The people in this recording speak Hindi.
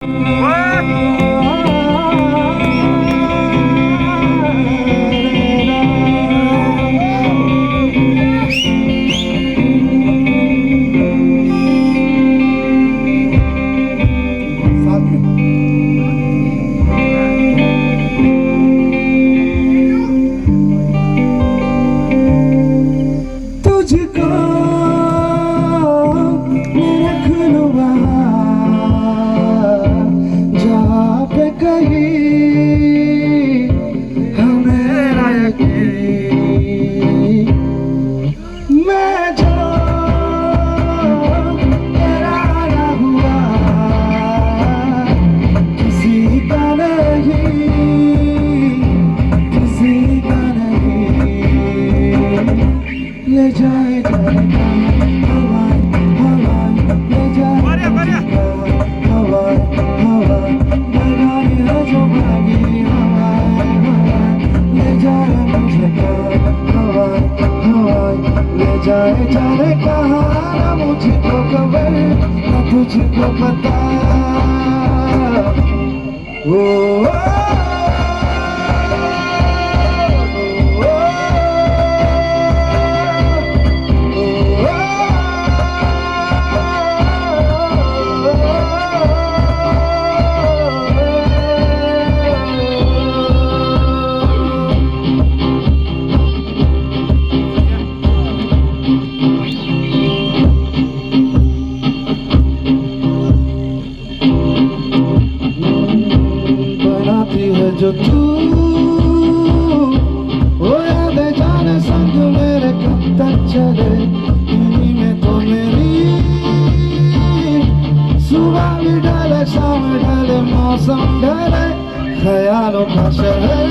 तुझको मैं रख लूँ जहाँ पे कहीं हमें यकीन मैं जो तेरा ना हुआ किसी का नहीं ले जाए हवाएं हवाएं ले जाए हवाएं हवाएं लगाई है जो भागी हवाएं हवाएं ले जाए मुझे हवाएं हवाएं ले जाए जाने कहाँ ना मुझको खबर ना तुझको पता ओ जो तू वो यादें जाने संग मेरे कब तक चले इन्हीं में तो मेरी सुबह भी ढले शाम ढले मौसम ढले ख्यालों का शहर